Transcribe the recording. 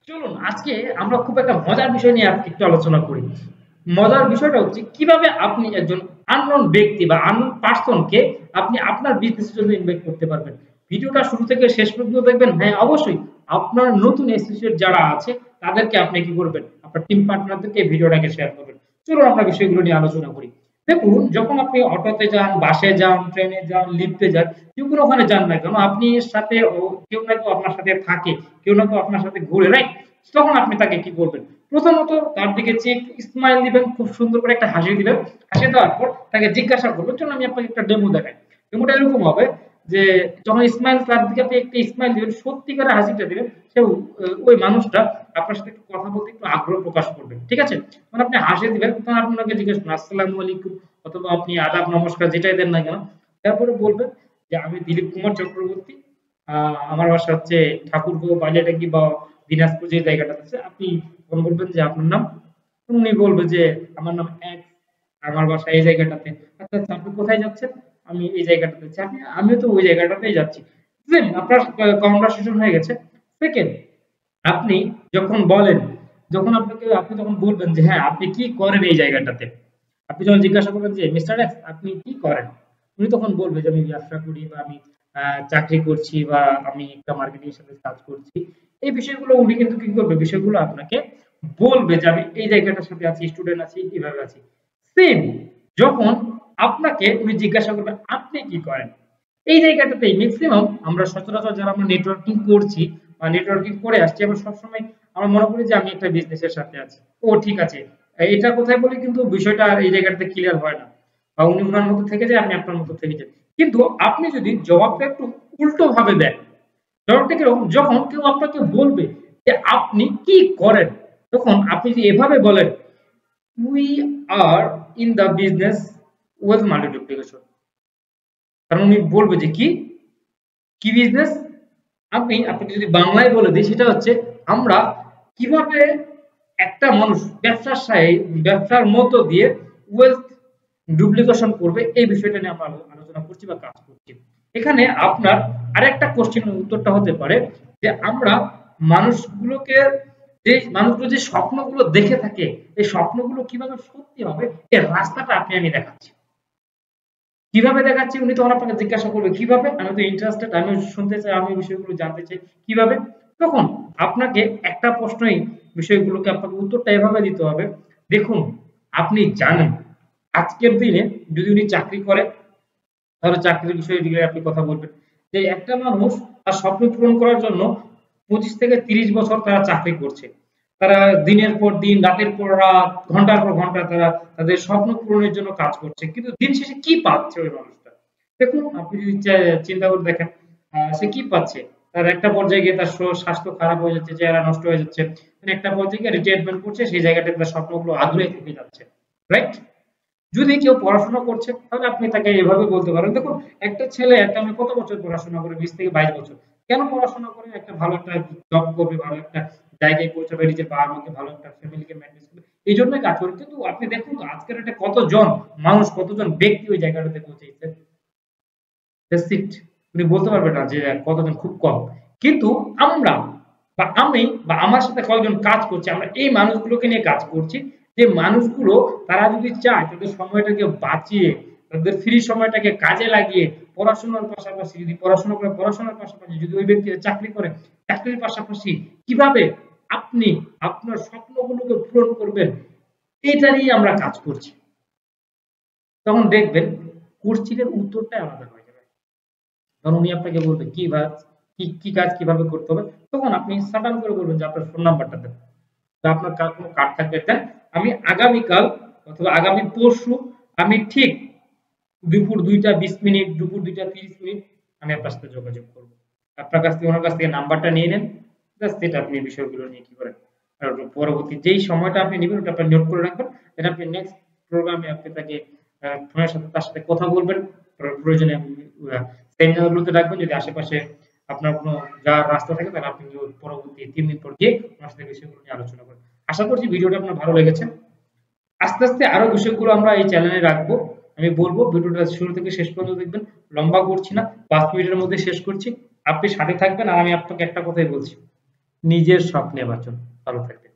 চলুন আজকে আমরা খুব একটা মজার বিষয় নিয়ে একটু আলোচনা করি। মজার বিষয়টা হচ্ছে কিভাবে আপনি একজন আননোন ব্যক্তি বা আননোন পারসনকে আপনি আপনার বিজনেসের জন্য ইনভাইট করতে পারবেন। ভিডিওটা শুরু থেকে শেষ পর্যন্ত দেখবেন। হ্যাঁ, অবশ্যই আপনার নতুন অ্যাসোসিয়েট যারা আছে তাদেরকে আপনি কি করবেন? আপনার টিম পার্টনারদেরকে এই ভিডিওটাকে শেয়ার করবেন। চলুন আমরা বিষয়গুলো নিয়ে আলোচনা করি। দেখুন, যখন আপনি অটোতে যান, বাসে যান, ট্রেনে যান, লিফটে যান, যেকোনো ওখানে যান না কেন, আপনি সাথে কেউ না কেউ আপনার সাথে থাকে, কেউ না কেউ আপনার সাথে ঘুরে, রাইট? তখন আপনি তাকে কি করবেন? প্রথমত তার দিকে চেয়ে স্মাইল দিবেন, খুব সুন্দর করে একটা হাসি দিবেন। হাসি দেওয়ার পর তাকে জিজ্ঞাসা করবেন, চলুন আমি আপনাকে একটা ডেমো দেখাই। ডেমোটা এরকম হবে যে যখন স্মাইল তার দিকে আপনি একটা স্মাইল দিবেন, সত্যিকারের হাসিটা দিবেন, সে ওই মানুষটা আপনার সাথে একটু কথা বলতে একটু আগ্রহ প্রকাশ করবে। ঠিক আছে? তখন আপনি হাসি দিবেন, তখন আপনাকে জিজ্ঞেস করবেন আসসালামু আলাইকুম, অথবা আপনি আদাব নমস্কার যেটাই দেন না কেন, তারপরে বলবেন যে আমি দিলীপ কুমার চক্রবর্তী, আমার বাসা হচ্ছে ঠাকুরগাঁও বাইলাটাকি বা দিনাজপুর যে জায়গাটা আছে। আপনি তখন বলবেন যে আপনার নাম, উনি বলবে যে আমার নাম এক, আমার বাসা এই জায়গাটাতে। আচ্ছা আচ্ছা, আপনি কোথায় যাচ্ছেন? আমি এই জায়গাটাতে যাচ্ছি। আমিও তো ওই জায়গাটাতেই যাচ্ছি। বুঝলেন? আপনার কনভারসেশন হয়ে গেছে। সেকেন্ড, আপনি যখন বলেন, আপনি তখন বলবেন যে হ্যাঁ, আপনি কি করেন এই জায়গাটাতে? আপনি যখন জিজ্ঞাসা করবেন যে মিস্টার এক্স আপনি কি করেন? উনি তখন বলবে যে আমি ব্যবসা করি, বা আমি চাকরি করছি, বা আমি একটা মার্কেটিং এর সাথে কাজ করছি। এই বিষয়গুলো উনি কিন্তু কি করবে? বিষয়গুলো আপনাকে বলবে যে আমি এই জায়গাটার সাথে আছি, স্টুডেন্ট আছি, এভাবে আছি। সেম যখন আপনাকে উনি জিজ্ঞাসা করবেন আপনি কি করেন? এই জায়গাটাতেই ম্যাক্সিমাম আমরা সচরাচর যারা আমরা নেটওয়ার্কিং করছি বা নেটওয়ার্কিং করে আসছি, আমরা সবসময় আমরা মনে করি যে আমি একটা বিজনেসের সাথে আছি। ও ঠিক আছে। এটা কোথায় বলি কিন্তু বিষয়টা আর এই জায়গাটাতে ক্লিয়ার হয় না। বা উনি উনার মতো থেকে যায়, আপনি আপনার মতো থেকে যান। কিন্তু আপনি যদি জবাবটা একটু উল্টো ভাবে দেন, জবাবটা কিরকম? যখন কেউ আপনাকে বলবে যে আপনি কি করেন, তখন আপনি যদি এভাবে বলেন we are in the business wealth multiplication, কারণ উনি বলবে যে কি কি বিজনেস? আপনাকে যদি বাংলায় বলে দিই, সেটা হচ্ছে আমরা কিভাবে একটা মানুষ ব্যবসার মধ্য দিয়ে ওয়েলথ ডুপ্লিকেশন করবে, এই বিষয়টা নিয়ে আমরা আলোচনা করছি বা কাজ করছি। এখানে আপনার আরেকটা কোশ্চেনের উত্তরটা হতে পারে যে আমরা মানুষগুলোকে মানুষগুলো যে স্বপ্নগুলো দেখে থাকে, এই স্বপ্নগুলো কিভাবে সত্যি হবে এর রাস্তাটা আমি দেখাচ্ছি। কিভাবে দেখাচ্ছি? উনি তখন আপনাকে জিজ্ঞাসা করবে কিভাবে? আমি তো ইন্টারেস্টেড, আমি শুনতে চাই, আমি বিষয়গুলো জানতে চাই কিভাবে। তখন আপনাকে একটা প্রশ্নই বিষয়গুলোকে আপনাকে উত্তরটা এভাবে দিতে হবে। দেখুন, আপনি জানেন আজকের দিনে যদি উনি চাকরি করে, তাহলে চাকরির বিষয়ে দিয়ে আপনি কথা বলবেন যে একটা মানুষ তার স্বপ্ন পূরণ করার জন্য 25 থেকে 30 বছর তারা চাকরি করছে। তারা দিনের পর দিন, রাতের পর রাত, ঘন্টার পর ঘন্টা তারা তাদের স্বপ্ন পূরণের জন্য কাজ করছে। কিন্তু দিন শেষে কি পাচ্ছে ওই মানুষটা? দেখুন, আপনি যদি চিন্তা করে দেখেন, সে কি পাচ্ছে? তার একটা পর্যায়ে গিয়ে তার স্বাস্থ্য খারাপ হয়ে যাচ্ছে, চেহারা নষ্ট হয়ে যাচ্ছে। একটা পর্যায়ে গিয়ে রিটায়ারমেন্ট করছে, সেই জায়গাটাতে তার স্বপ্নগুলো আধুরে থেকে যাচ্ছে। রাইট? যদি কেউ পড়াশোনা করছে, তাহলে আপনি তাকে এভাবে বলতে পারেন, দেখুন একটা ছেলে একটা মেয়ে কত বছর পড়াশোনা করে? 20 থেকে 22 বছর। কেন পড়াশোনা করে? একটা ভালো একটা জব করবে, ভালো একটা জায়গায় পৌঁছাবে, নিজের বাবা মাকে ভালো একটা ফ্যামিলিকে মেনটেন করবে, এই জন্যই কাজ করে। কিন্তু আপনি দেখুন তো আজকের ডেটে কতজন মানুষ, কতজন ব্যক্তি ওই জায়গাটাতে পৌঁছেছে। That's it. উনি বলতে পারবেন না যে কতজন, খুব কম। কিন্তু আমরা বা আমি বা আমার সাথে কয়েকজন কাজ করছে, আমরা এই মানুষগুলোকে নিয়ে কাজ করছি। যে মানুষগুলো তারা যদি চায় তাদের সময়টাকে বাঁচিয়ে, তাদের ফ্রি সময়টাকে কাজে লাগিয়ে পড়াশোনার পাশাপাশি যদি পড়াশোনা করে, পড়াশোনার পাশাপাশি যদি ওই ব্যক্তি চাকরি করে, চাকরির পাশাপাশি কিভাবে আপনি আপনার স্বপ্নগুলোকে পূরণ করবেন, এটা নিয়ে আমরা কাজ করছি। তখন দেখবেন কোশ্চেনের উত্তরটাই আলাদা হয়ে যাবে। তখন উনি আপনাকে বলবে কি কি কাজ কিভাবে করতে হবে, তখন আপনি সাডান করে বলবেন যে আপনার ফোন নাম্বারটা দেন, বা আপনার কোনো কার্ড থাকলে দেন। আমি আগামীকাল অথবা আগামী পরশু আমি ঠিক দুপুর 2টা 20 মিনিট, দুপুর 2টা 30 মিনিট আমি আপনার সাথে যোগাযোগ করব। আপনার কাছ থেকে ওনার কাছ থেকে নাম্বারটা নিয়ে নেন। জাস্ট এটা আপনি বিষয়গুলো নিয়ে কি করেন, আর পরবর্তী যেই সময়টা আপনি নেবেন ওটা আপনি নোট করে রাখবেন। দেন আপনি নেক্সট প্রোগ্রামে আপনি তাকে ফোনের সাথে তার সাথে কথা বলবেন। প্রয়োজনে সেমিনারগুলোতে রাখবেন। যদি আশেপাশে আপনার কোনো যাওয়ার রাস্তা থাকে, তাহলে আপনি পরবর্তী 3 দিন পর গিয়ে ওনার সাথে বিষয়গুলো নিয়ে আলোচনা করবেন। আশা করছি ভিডিওটা আপনার ভালো লেগেছে। আস্তে আস্তে আরো বিষয়গুলো আমরা এই চ্যানেলে রাখবো। আমি বলবো ভিডিওটা শুরু থেকে শেষ পর্যন্ত দেখবেন। লম্বা করছি না, 5 মিনিটের মধ্যে শেষ করছি। আপনি সাথে থাকবেন, আর আমি আপনাকে একটা কথাই বলছি, নিজের স্বপ্নে বাঁচুন। ভালো থাকবেন।